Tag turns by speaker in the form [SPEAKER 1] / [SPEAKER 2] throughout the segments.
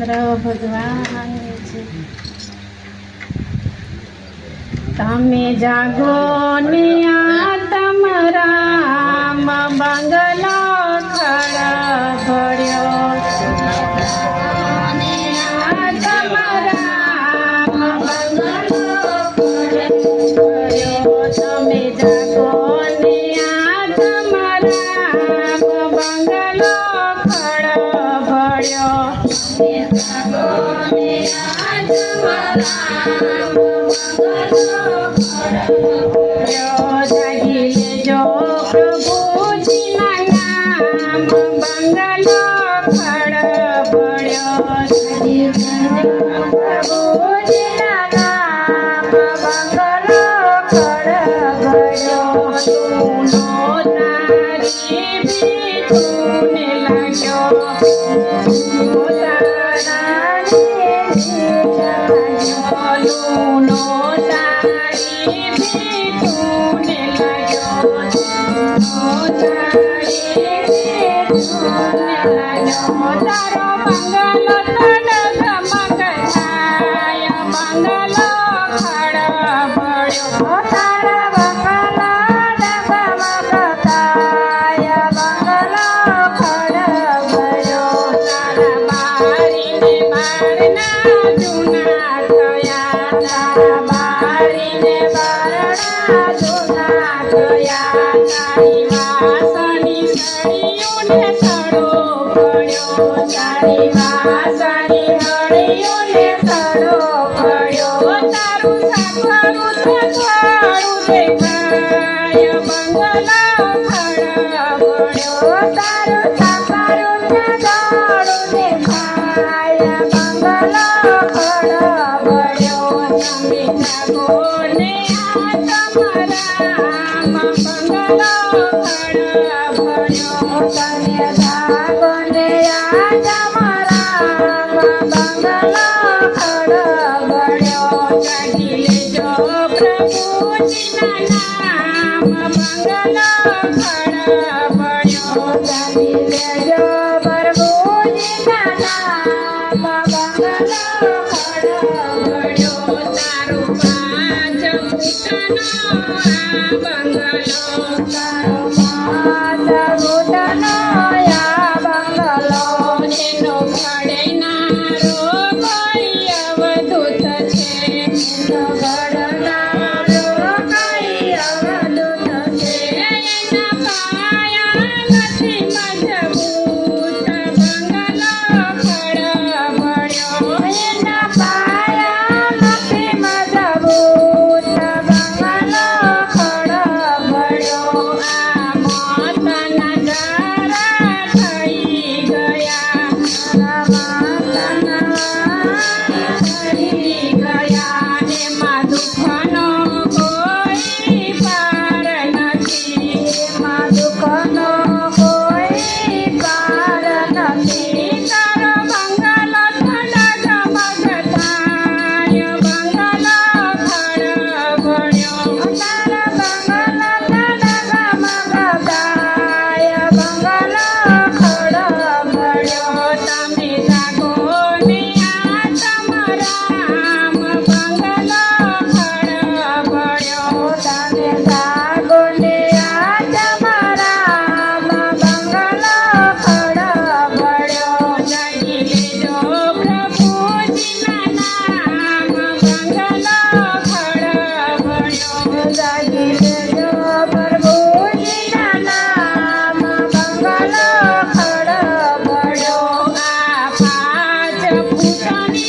[SPEAKER 1] रामचंद्र भगवान जी। तमे जागो ने आतम राम बंगलो खड़ा भर्यो। आतम राम बंगलो भर्यो। तमे जागो ने आतम राम बंगलो खड़ा भर्यो। जागिले जो प्रभु जी नाम बंगलो खड़ा भर्यो। प्रभु जी नाम बंगलो खड़ा भर्यो। सुनो तारी भी सुने लाग्यो। तारो बंगलो तड़ग मगछाय बंगलो खड़ा भर्यो। तारो बंगलो तड़ग मगछाय बंगलो खड़ा भर्यो। तारा बारी ने बारना जूना थया। तारा बारी ने बारना जूना थया। तारी वासनी सड़ियों ने सड़ो पड्यो। तारी वासनी हळियों ने सड़ो पड्यो। तारू साखरू थथारू देखाय बंगलो खड़ा भर्यो। तारू साखरू थथारू देखाय बंगलो खड़ा भर्यो। तमे जागो ने आतम राम बंगलो खड़ा भर्यो। तमे जागो ने आतम राम बंगलो खड़ा भर्यो। जागिले जो प्रभु जी नाम बंगलो खड़ा भर्यो। जागिले जो प्रभु जी नाम बंगलो खड़ा भर्यो। तारू पांच फूटनो आ बंगलो। तारू पांच फूटनो आ बंगलो। एनो घड़नारो कोई अवधूत छे। एनो घड़नारो कोई अवधूत छे। एना पाया नथी मजबूत बंगलो खड़ा भर्यो। एना पाया नथी मजबूत बंगलो खड़ा भर्यो। आ मौत नजारा थई गया। मौत नजारा थई गया। एमां दुखनो कोई पार नथी। एमां दुखनो कोई पार नथी। तारो बंगलो तड़ग मगछाय बंगलो खड़ा भर्यो। तारो बंगलो तड़ग मगछाय बंगलो खड़ा भर्यो। तमे जागो ने आतम राम बंगलो खड़ा भर्यो। तमे जागो ने आतम राम बंगलो खड़ा भर्यो। जागिले जो प्रभु जी नाम बंगलो खड़ा भर्यो। जागिले जो प्रभु जी नाम बंगलो खड़ा भर्यो। आ पांच फूटनी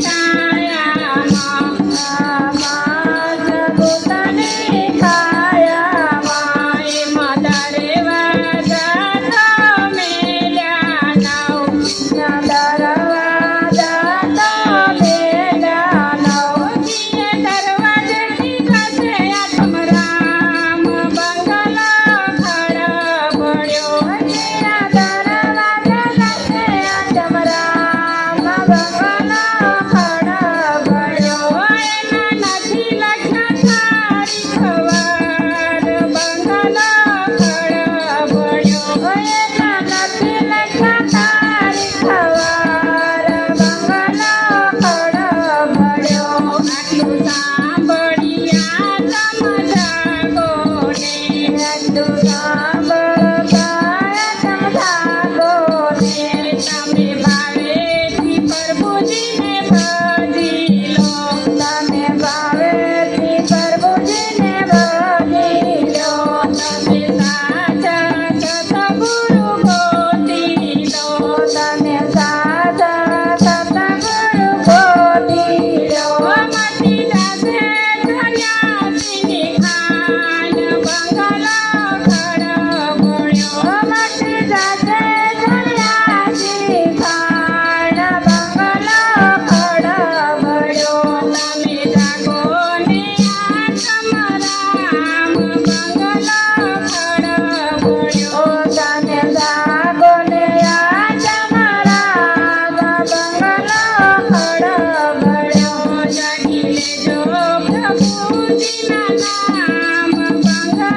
[SPEAKER 1] कायामां। पांच फूटनी कायामां। एमां दरवाजा तो मेल्या नौ। दरवाजा तो मेल्या नौ। किए दरवाजे की घसे आत्म राम એટલું સાંભળતા સમજાગો ને તમે ભાવેથી પ્રભુજીને ભજી લો તમે ભાવેથી પ્રભુજીને ભજી લો તમે સાચા સતગુરુ ગોતી લો તમે સાચા સતગુરુ ગોતી લો મટી જશે સન્યાસીની ખાન બંગલો ખડબડ્યો મટી જશે સન્યાસી ખાન બંગલો ખડબડ્યો તમે જાગો ને આત્મરામ બંગલો ખડબડ્યો તમે જાગો ને આત્મરામ બંગલો ખડબડ્યો જાગી લેજો પ્રભુજીના નામ બંગલો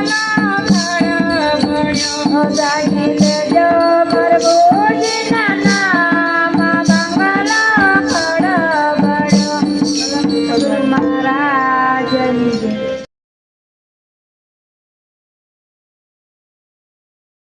[SPEAKER 1] ખડબડ્યો જાગી લેજો